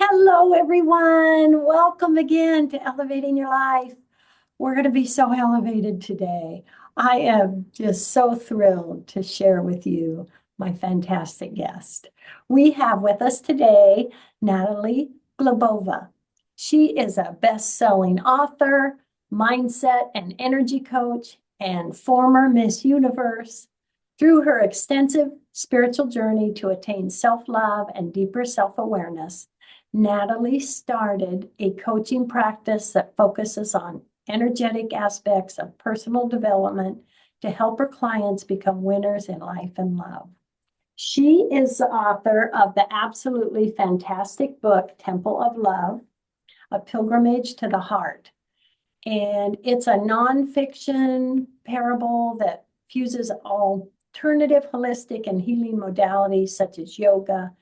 Hello, everyone. Welcome again to Elevating Your Life. We're going to be so elevated today. I am just so thrilled to share with you my fantastic guest. We have with us today Natalie Glebova. She is a best-selling author, mindset and energy coach, and former Miss Universe. Through her extensive spiritual journey to attain self-love and deeper self-awareness, Natalie started a coaching practice that focuses on energetic aspects of personal development to help her clients become winners in life and love. She is the author of the absolutely fantastic book, Temple of Love, A Pilgrimage to the Heart. And it's a nonfiction parable that fuses alternative, holistic, and healing modalities such as yoga,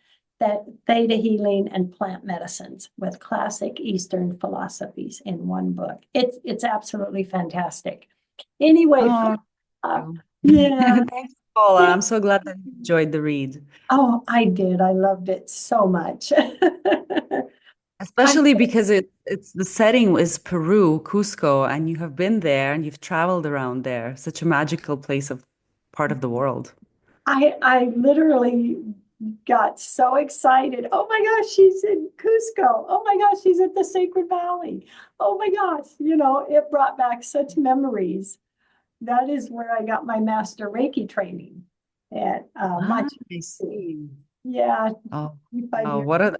theta healing, and plant medicines with classic Eastern philosophies in one book. It's absolutely fantastic. Anyway, Oh, uh, thank yeah, you. Thanks, Paula. I'm so glad that you enjoyed the read, oh, I did. I loved it so much. I especially because it's the setting is Peru, Cusco, and you have been there and you've traveled around there. Such a magical place of part of the world. I literally got so excited. Oh my gosh, she's in Cusco. Oh my gosh, she's at the Sacred Valley. Oh my gosh, it brought back such memories. That is where I got my master Reiki training at Ah, Machu I Picchu. see. Yeah, Oh, 25 oh, years. what an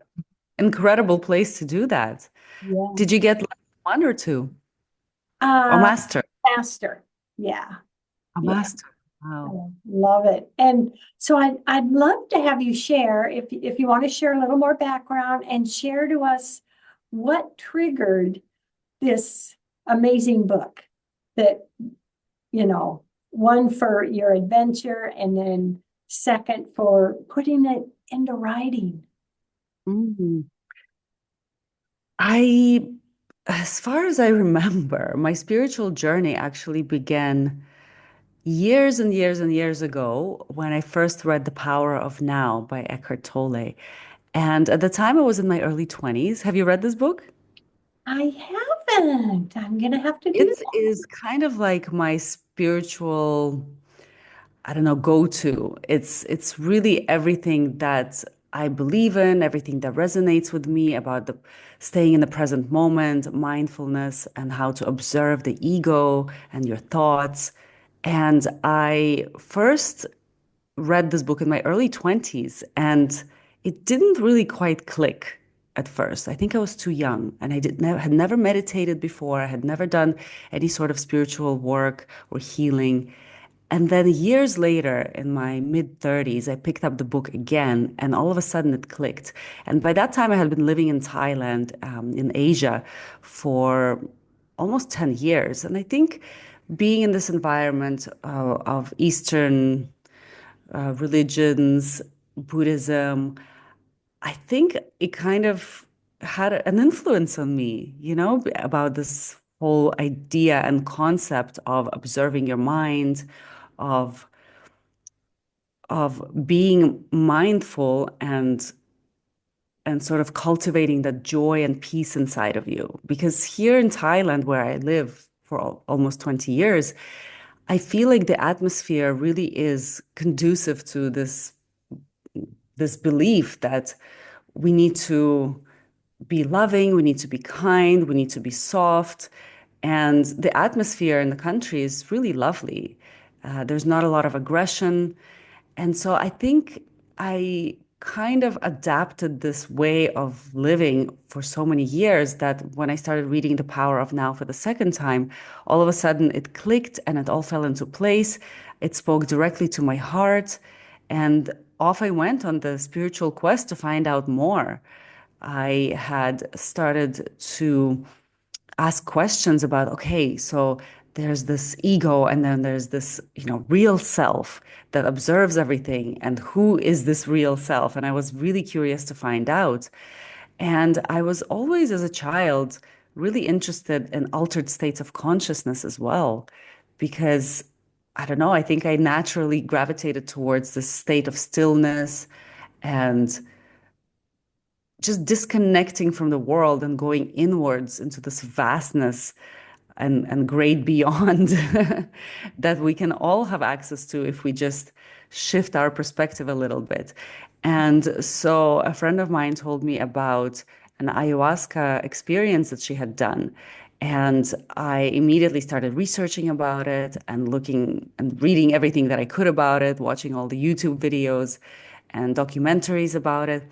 incredible place to do that. Yeah. Did you get like one or two? Or Uh, master? Master. Yeah. A Yeah. master. Wow. Love it. And so I'd love to have you share, if you want to share a little more background and share to us what triggered this amazing book that, one for your adventure and then second for putting it into writing. Mhm. I, as far as I remember, my spiritual journey actually began years and years and years ago when I first read The Power of Now by Eckhart Tolle. And at the time, I was in my early 20s. Have you read this book? I haven't. I'm gonna have to do It is kind of like my spiritual, I don't know, go-to. It's really everything that I believe in, everything that resonates with me about the staying in the present moment, mindfulness, and how to observe the ego and your thoughts. And I first read this book in my early 20s, and it didn't really quite click at first. I think I was too young, and had never meditated before. I had never done any sort of spiritual work or healing. And then years later, in my mid 30s, I picked up the book again, and all of a sudden it clicked. And by that time, I had been living in Thailand, in Asia, for almost 10 years. And I think being in this environment of Eastern religions, Buddhism, I think it kind of had an influence on me, about this whole idea and concept of observing your mind, of being mindful and sort of cultivating that joy and peace inside of you. Because here in Thailand, where I live for almost 20 years, I feel like the atmosphere really is conducive to this belief that we need to be loving, we need to be kind, we need to be soft. And the atmosphere in the country is really lovely. There's not a lot of aggression. And so I think I kind of adapted this way of living for so many years that when I started reading The Power of Now for the second time, all of a sudden it clicked and it all fell into place. It spoke directly to my heart. And off I went on the spiritual quest to find out more. I had started to ask questions about, okay, so there's this ego and then there's this, real self that observes everything. And who is this real self? And I was really curious to find out. And I was always, as a child, really interested in altered states of consciousness as well, because I don't know, I think I naturally gravitated towards this state of stillness and just disconnecting from the world and going inwards into this vastness and great beyond that we can all have access to if we just shift our perspective a little bit. And so a friend of mine told me about an ayahuasca experience that she had done. And I immediately started researching about it and looking and reading everything that I could about it, watching all the YouTube videos and documentaries about it.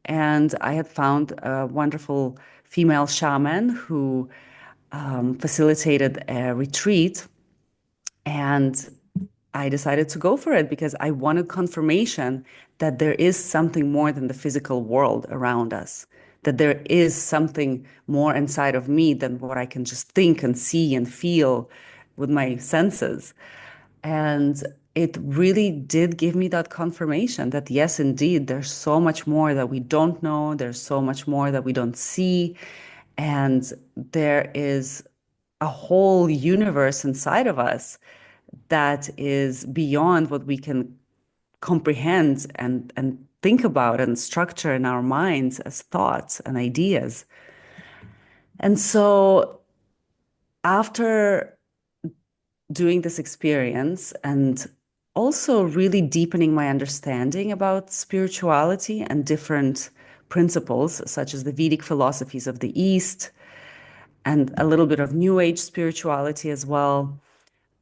And I had found a wonderful female shaman who facilitated a retreat. And I decided to go for it because I wanted confirmation that there is something more than the physical world around us, that there is something more inside of me than what I can just think and see and feel with my senses. And it really did give me that confirmation that yes, indeed, there's so much more that we don't know. There's so much more that we don't see. And there is a whole universe inside of us that is beyond what we can comprehend and think about and structure in our minds as thoughts and ideas. And so after doing this experience and also really deepening my understanding about spirituality and different principles, such as the Vedic philosophies of the East and a little bit of New Age spirituality as well,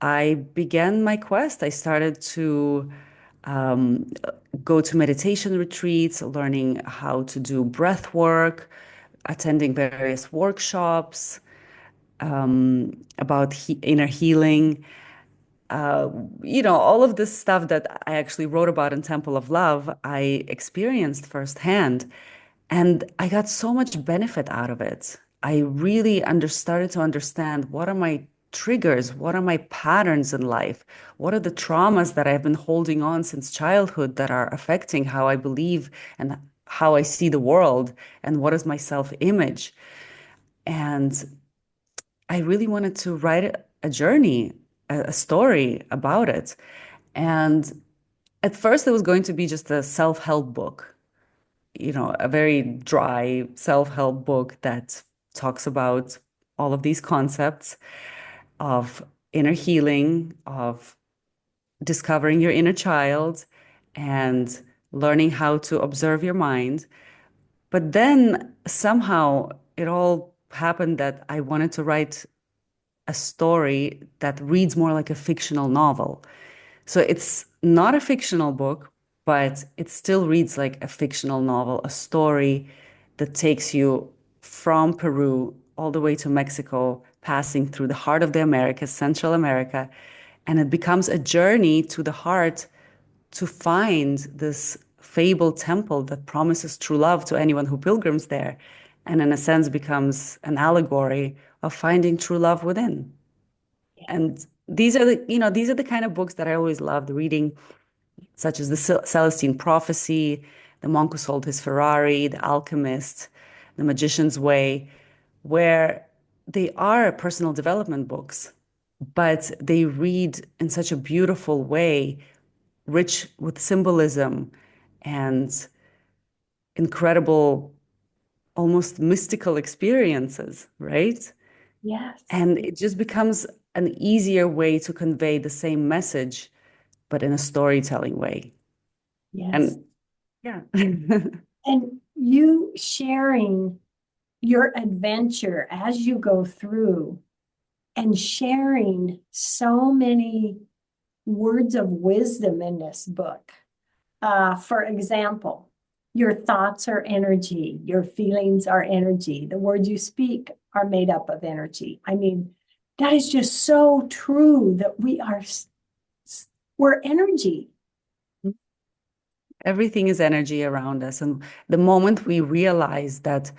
I began my quest. I started to um, go to meditation retreats, learning how to do breath work, attending various workshops about inner healing. All of this stuff that I actually wrote about in Temple of Love, I experienced firsthand. And I got so much benefit out of it. I really started to understand what are my triggers, what are my patterns in life, what are the traumas that I've been holding on since childhood that are affecting how I believe and how I see the world, and what is my self-image. And I really wanted to write a journey, a story about it. And at first, it was going to be just a self-help book, a very dry self-help book that talks about all of these concepts of inner healing, of discovering your inner child, and learning how to observe your mind. But then somehow it all happened that I wanted to write a story that reads more like a fictional novel. So it's not a fictional book, but it still reads like a fictional novel, a story that takes you from Peru all the way to Mexico, passing through the heart of the Americas, Central America. And it becomes a journey to the heart to find this fabled temple that promises true love to anyone who pilgrims there. And in a sense becomes an allegory of finding true love within. And these are the kind of books that I always loved reading, such as the Celestine Prophecy, The Monk Who Sold His Ferrari, The Alchemist, The Magician's Way, where they are personal development books, but they read in such a beautiful way, rich with symbolism and incredible, almost mystical experiences, right? Yes. And it just becomes an easier way to convey the same message, but in a storytelling way. Yes. And yeah. And you sharing your adventure as you go through and sharing so many words of wisdom in this book. For example, your thoughts are energy, your feelings are energy, the words you speak are made up of energy. I mean, that is just so true that we're energy. Everything is energy around us. And the moment we realize that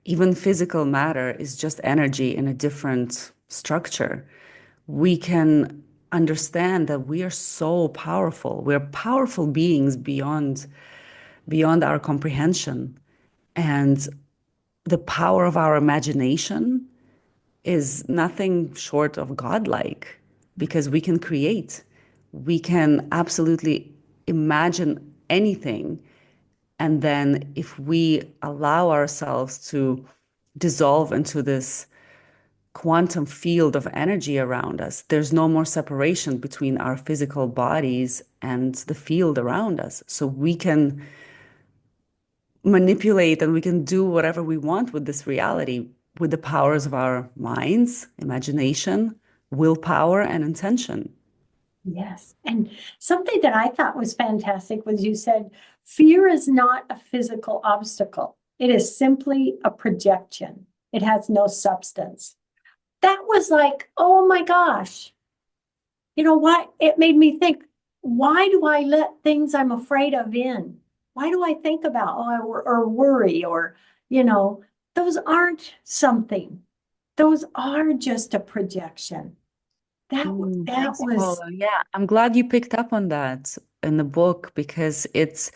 even physical matter is just energy in a different structure, we can understand that we are so powerful. We're powerful beings beyond our comprehension. And the power of our imagination is nothing short of godlike because we can create. We can absolutely imagine anything And then if we allow ourselves to dissolve into this quantum field of energy around us, there's no more separation between our physical bodies and the field around us. So we can manipulate and we can do whatever we want with this reality with the powers of our minds, imagination, willpower, and intention. Yes. And something that I thought was fantastic was you said, fear is not a physical obstacle. It is simply a projection. It has no substance. That was like, oh my gosh. You know what? It made me think, why do I let things I'm afraid of in? Why do I think about, or worry, or, you know, those aren't something. Those are just a projection. That Thanks, was, Paula. Yeah, I'm glad you picked up on that in the book because it's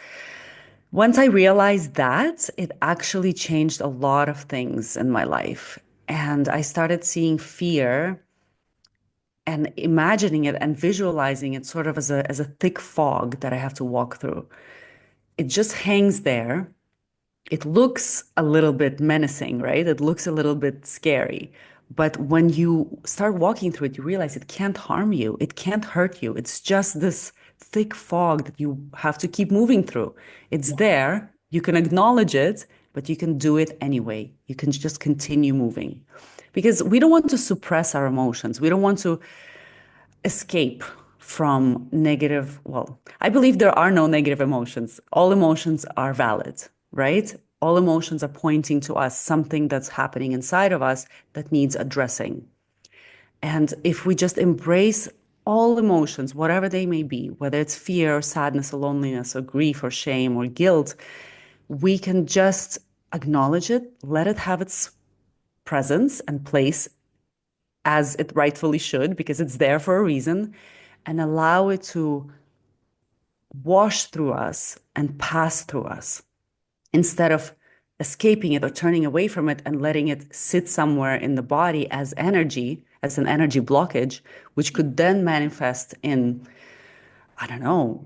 once I realized that, it actually changed a lot of things in my life. And I started seeing fear and imagining it and visualizing it sort of as a thick fog that I have to walk through. It just hangs there. It looks a little bit menacing, right? It looks a little bit scary. But when you start walking through it, you realize it can't harm you. It can't hurt you. It's just this thick fog that you have to keep moving through. It's there. You can acknowledge it, but you can do it anyway. You can just continue moving because we don't want to suppress our emotions. We don't want to escape from negative. Well, I believe there are no negative emotions. All emotions are valid, right? All emotions are pointing to us something that's happening inside of us that needs addressing. And if we just embrace all emotions, whatever they may be, whether it's fear or sadness or loneliness or grief or shame or guilt, we can just acknowledge it, let it have its presence and place as it rightfully should, because it's there for a reason, and allow it to wash through us and pass through us instead of escaping it or turning away from it and letting it sit somewhere in the body as energy, as an energy blockage, which could then manifest in, I don't know,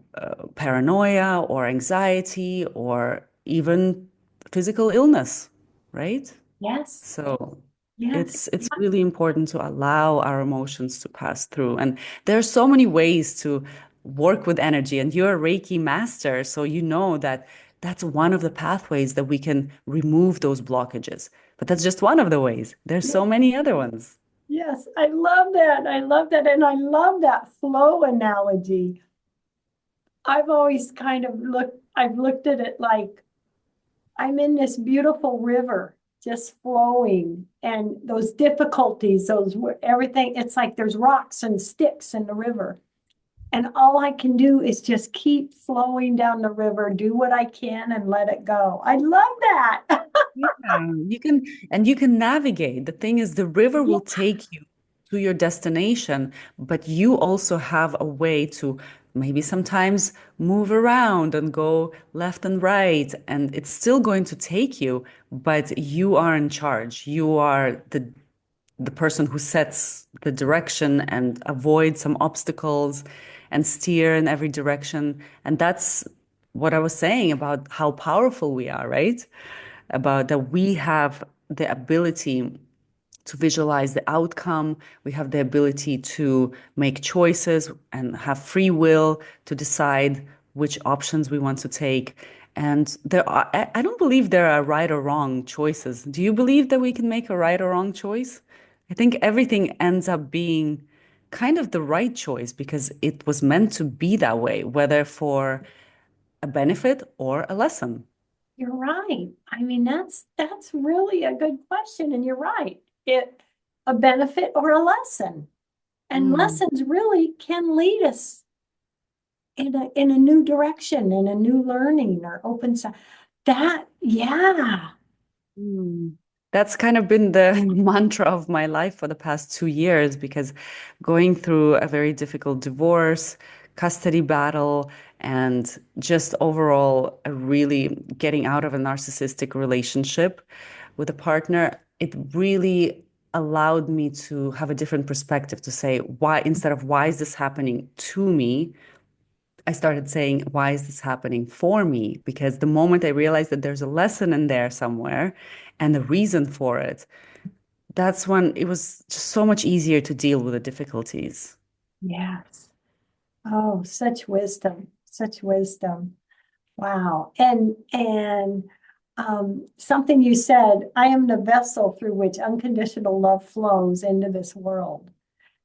paranoia or anxiety or even physical illness, right? yes, So yes. it's really important to allow our emotions to pass through. And there are so many ways to work with energy. And you're a Reiki master, so you know that that's one of the pathways that we can remove those blockages. But that's just one of the ways. There's so many other ones. Yes, I love that. I love that. And I love that flow analogy. I've always kind of I've looked at it like I'm in this beautiful river just flowing and those difficulties, everything, it's like there's rocks and sticks in the river. And all I can do is just keep flowing down the river, do what I can and let it go. I love that. Yeah, you can, and you can navigate. The thing is, the river Yeah. will take you to your destination, but you also have a way to maybe sometimes move around and go left and right, and it's still going to take you, but you are in charge. You are the person who sets the direction and avoid some obstacles and steer in every direction. And that's what I was saying about how powerful we are, right? About that we have the ability to visualize the outcome. We have the ability to make choices and have free will to decide which options we want to take. And I don't believe there are right or wrong choices. Do you believe that we can make a right or wrong choice? I think everything ends up being kind of the right choice because it was meant to be that way, whether for a benefit or a lesson. You're right. I mean, that's really a good question, and you're right. It a benefit or a lesson. And Mm. lessons really can lead us in a new direction, in a new learning or open that, yeah. Mm. That's kind of been the mantra of my life for the past 2 years because going through a very difficult divorce, custody battle, and just overall really getting out of a narcissistic relationship with a partner, it really allowed me to have a different perspective to say, why, instead of why is this happening to me? I started saying, why is this happening for me? Because the moment I realized that there's a lesson in there somewhere and a reason for it, that's when it was just so much easier to deal with the difficulties. Yes. Oh, such wisdom, such wisdom. Wow. And something you said, I am the vessel through which unconditional love flows into this world.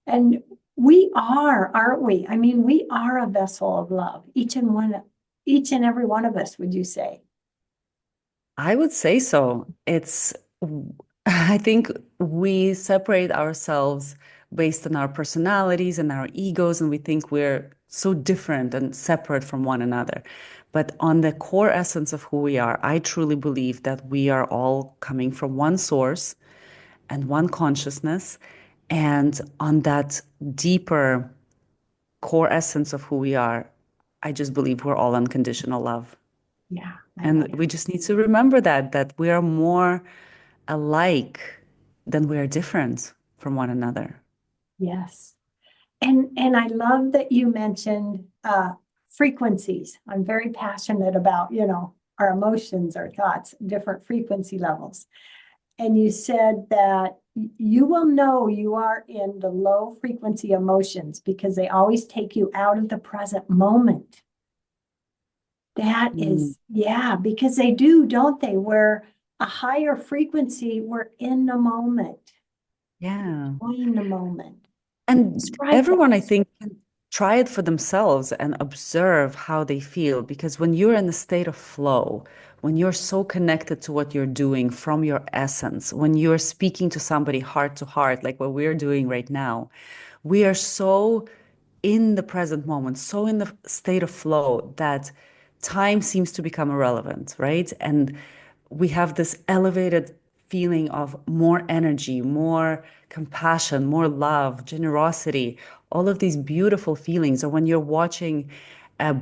And we are, aren't we? I mean, we are a vessel of love, each and every one of us, would you say? I would say so. I think we separate ourselves based on our personalities and our egos, and we think we're so different and separate from one another. But on the core essence of who we are, I truly believe that we are all coming from one source and one consciousness. And on that deeper core essence of who we are, I just believe we're all unconditional love. Yeah, I And love we just need to remember that we are more alike than we are different from one another. Yes. And I love that you mentioned frequencies. I'm very passionate about, our emotions, our thoughts, different frequency levels. And you said that you will know you are in the low frequency emotions because they always take you out of the present moment. That Mm, is, yeah, because they do, don't they? Where a higher frequency, we're in the moment, yeah. enjoying the moment. And Describe everyone, that. I think, can try it for themselves and observe how they feel. Because when you're in a state of flow, when you're so connected to what you're doing from your essence, when you're speaking to somebody heart to heart, like what we're doing right now, we are so in the present moment, so in the state of flow that time seems to become irrelevant, right? And we have this elevated feeling of more energy, more compassion, more love, generosity, all of these beautiful feelings. Or when you're watching a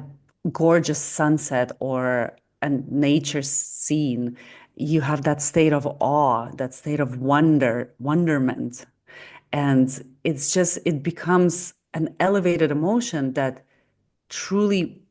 gorgeous sunset or a nature scene, you have that state of awe, that state of wonderment. And it becomes an elevated emotion that truly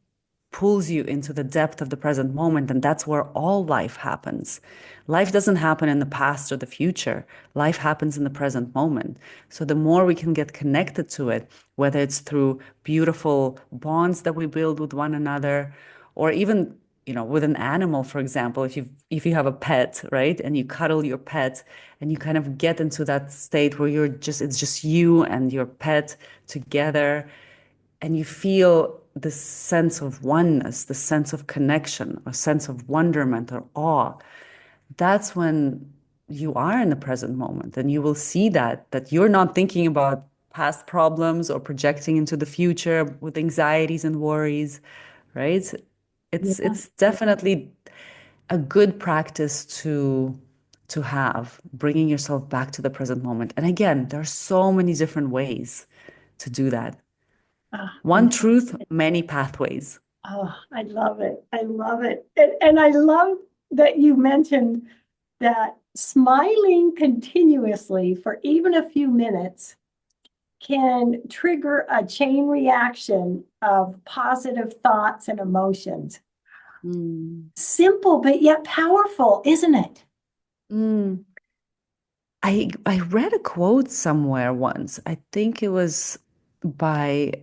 pulls you into the depth of the present moment. And that's where all life happens. Life doesn't happen in the past or the future. Life happens in the present moment. So the more we can get connected to it, whether it's through beautiful bonds that we build with one another, or even, with an animal, for example, if you have a pet, right, and you cuddle your pet and you kind of get into that state where it's just you and your pet together, and you feel this sense of oneness, this sense of connection, a sense of wonderment or awe, that's when you are in the present moment. And you will see that you're not thinking about past problems or projecting into the future with anxieties and worries, right? Yeah. It's definitely a good practice to have, bringing yourself back to the present moment. And again, there are so many different ways to do that. I One truth, many pathways. I love it. I love it. And I love that you mentioned that smiling continuously for even a few minutes can trigger a chain reaction of positive thoughts and emotions. Mm. Simple, but yet powerful, isn't it? Mm. I read a quote somewhere once. I think it was by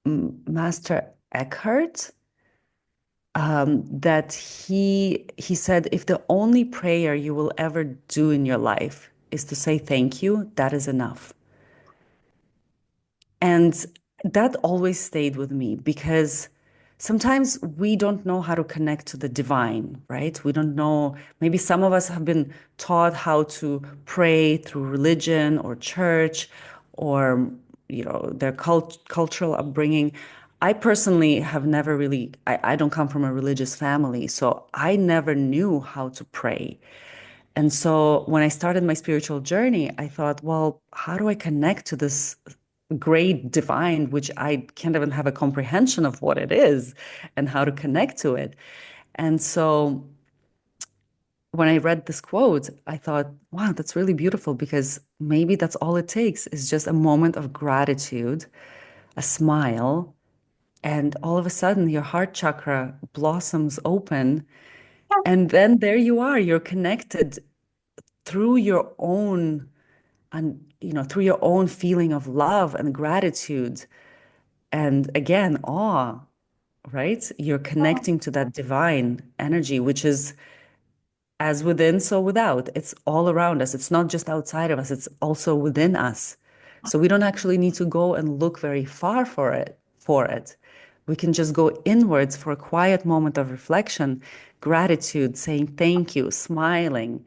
Master Eckhart, that he said, if the only prayer you will ever do in your life is to say thank you, that is enough. And that always stayed with me because sometimes we don't know how to connect to the divine, right? We don't know. Maybe some of us have been taught how to pray through religion or church or, their cultural upbringing. I personally have never really, I don't come from a religious family, so I never knew how to pray. And so when I started my spiritual journey, I thought, well, how do I connect to this great divine, which I can't even have a comprehension of what it is and how to connect to it? And so when I read this quote, I thought, wow, that's really beautiful because maybe that's all it takes is just a moment of gratitude, a smile, and all of a sudden your heart chakra blossoms open, and then there you are, you're connected through your own and through your own feeling of love and gratitude and again awe, right? You're Oh, connecting to that divine energy, which is as within, so without. It's all around us. It's not just outside of us, it's also within us. So we don't actually need to go and look very far for it. We can just go inwards for a quiet moment of reflection, gratitude, saying thank you, smiling,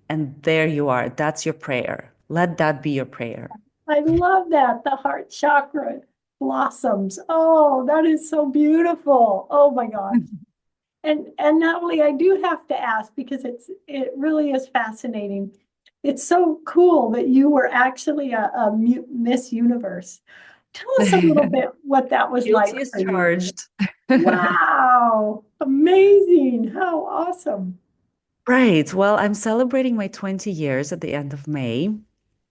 and there you are. That's your prayer. Let that be your prayer. I love that. The heart chakra blossoms. Oh, that is so beautiful. Oh my gosh. And Natalie, I do have to ask because it really is fascinating. It's so cool that you were actually a Miss Universe. Tell us a little bit what that was like Guilty as for you. charged. Wow, amazing. How awesome. Right. Well, I'm celebrating my 20 years at the end of May.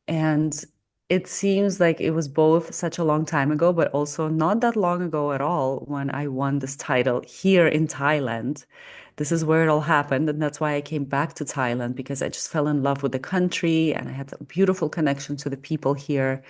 And it seems like it was both such a long time ago, but also not that long ago at all when I won this title here in Thailand. This is where it all happened. And that's why I came back to Thailand because I just fell in love with the country and I had a beautiful connection to the people here.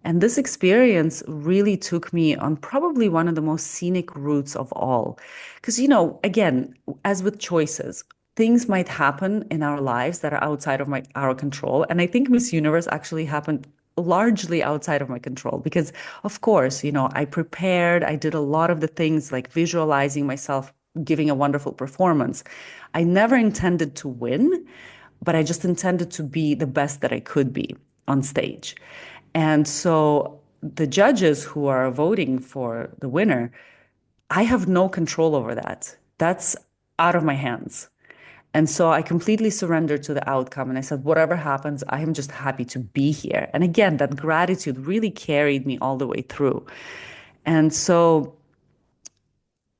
And this experience really took me on probably one of the most scenic routes of all. Because, again, as with choices, things might happen in our lives that are outside of our control. And I think Miss Universe actually happened largely outside of my control because, of course, I prepared, I did a lot of the things like visualizing myself giving a wonderful performance. I never intended to win, but I just intended to be the best that I could be on stage. And so the judges who are voting for the winner, I have no control over that. That's out of my hands. And so I completely surrendered to the outcome. And I said, whatever happens, I am just happy to be here. And again, that gratitude really carried me all the way through. And so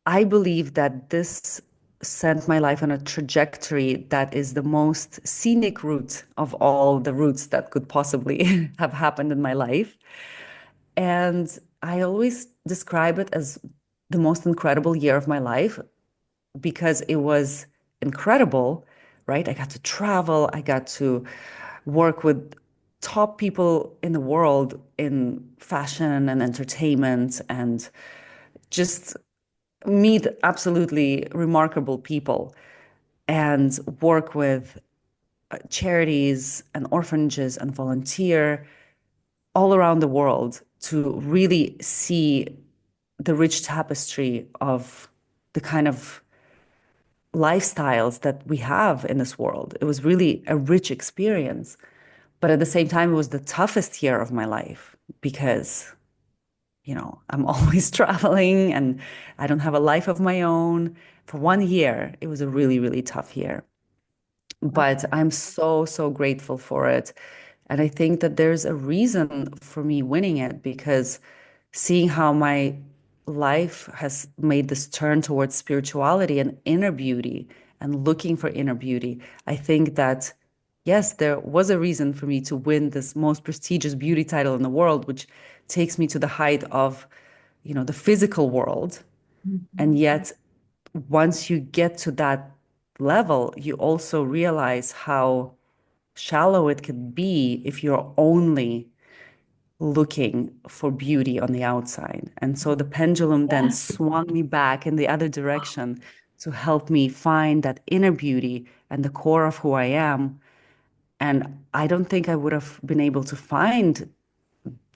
I believe that this sent my life on a trajectory that is the most scenic route of all the routes that could possibly have happened in my life. And I always describe it as the most incredible year of my life because it was incredible, right? I got to travel, I got to work with top people in the world in fashion and entertainment and just meet absolutely remarkable people and work with charities and orphanages and volunteer all around the world to really see the rich tapestry of the kind of lifestyles that we have in this world. It was really a rich experience. But at the same time, it was the toughest year of my life because, I'm always traveling and I don't have a life of my own. For 1 year, it was a really, really tough year. But I'm so, so grateful for it. And I think that there's a reason for me winning it because seeing how my life has made this turn towards spirituality and inner beauty and looking for inner beauty, I think that, yes, there was a reason for me to win this most prestigious beauty title in the world, which takes me to the height of, the physical world. And yet, once you get to that level, you also realize how shallow it can be if you're only looking for beauty on the outside. And so the pendulum then Yeah. swung me back in the other direction to help me find that inner beauty and the core of who I am. And I don't think I would have been able to find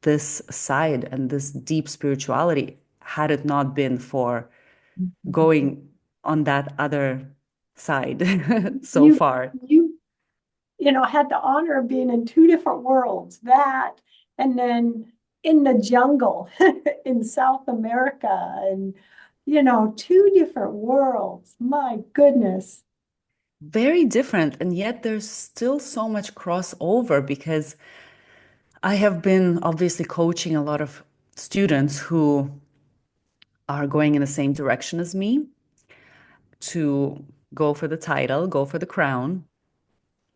this side and this deep spirituality had it not been for going on that other side so You, far. you, had the honor of being in two different worlds, that, and then in the jungle in South America, and, two different worlds. My goodness. Very different, and yet there's still so much crossover because I have been obviously coaching a lot of students who are going in the same direction as me to go for the title, go for the crown.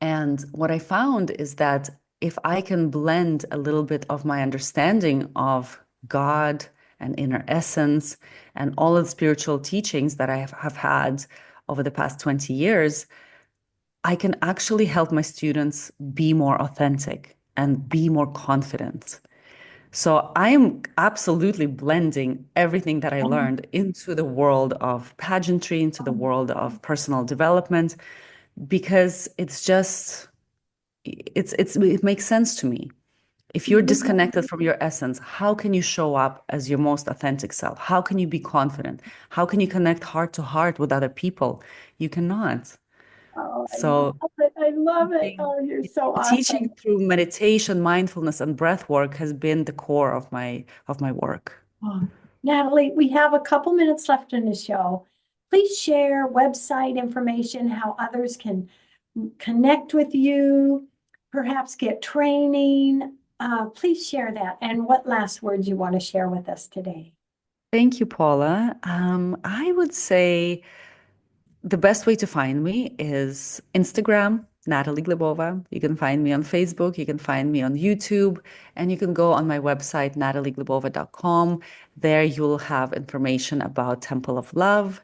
And what I found is that if I can blend a little bit of my understanding of God and inner essence and all of the spiritual teachings that I have had over the past 20 years, I can actually help my students be more authentic and be more confident. So I am absolutely blending everything that I Um, learned into the world of pageantry, into the world of personal development, because it makes sense to me. If you're disconnected from your essence, how can you show up as your most authentic self? How can you be confident? How can you connect heart to heart with other people? You cannot. Oh, I So love it. I love it. teaching Oh, you're so teaching awesome. through meditation, mindfulness, and breath work has been the core of my work. Oh, Natalie, we have a couple minutes left in the show. Please share website information, how others can connect with you, perhaps get training. Please share that and what last words you want to share with us today. Thank you, Paula. I would say the best way to find me is Instagram, Natalie Glebova. You can find me on Facebook, you can find me on YouTube, and you can go on my website, natalieglebova.com. There you'll have information about Temple of Love,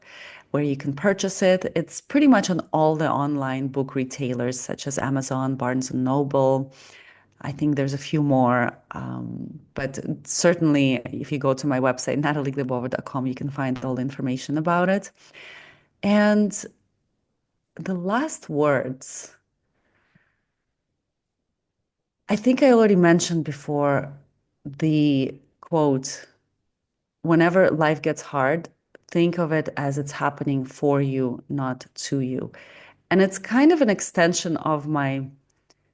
where you can purchase it. It's pretty much on all the online book retailers such as Amazon, Barnes and Noble. I think there's a few more, but certainly if you go to my website, natalieglebova.com, you can find all the information about it. And the last words, I think I already mentioned before the quote, whenever life gets hard, think of it as it's happening for you, not to you. And it's kind of an extension of my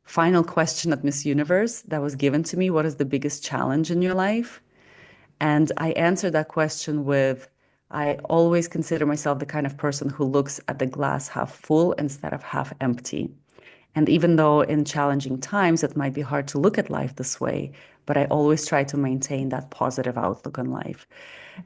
final question at Miss Universe that was given to me. What is the biggest challenge in your life? And I answered that question with, I always consider myself the kind of person who looks at the glass half full instead of half empty. And even though in challenging times it might be hard to look at life this way, but I always try to maintain that positive outlook on life.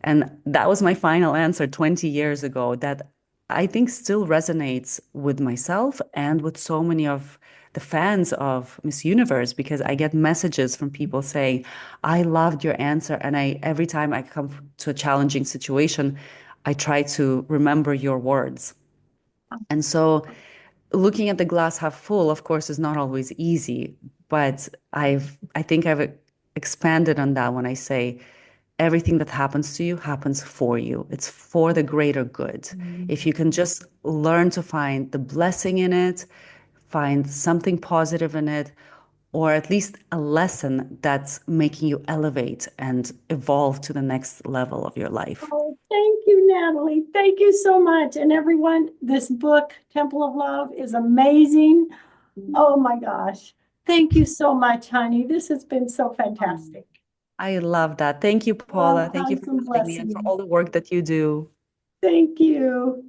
And that was my final answer 20 years ago that I think still resonates with myself and with so many of the fans of Miss Universe because I get messages from people saying, I loved your answer. And every time I come to a challenging situation, I try to remember your words. And so looking at the glass half full, of course, is not always easy, but I think I've expanded on that when I say everything that happens to you happens for you. It's for the greater good. If you can just learn to find the blessing in it, find something positive in it, or at least a lesson that's making you elevate and evolve to the next level of your life. Oh, thank you, Natalie. Thank you so much. And everyone, this book, Temple of Love, is amazing. Oh my gosh. Thank you so much, honey. This has been so fantastic. I love that. Thank you, Paula. Oh, Thank you for hugs and having me and for blessings. all the work that you do. Thank you.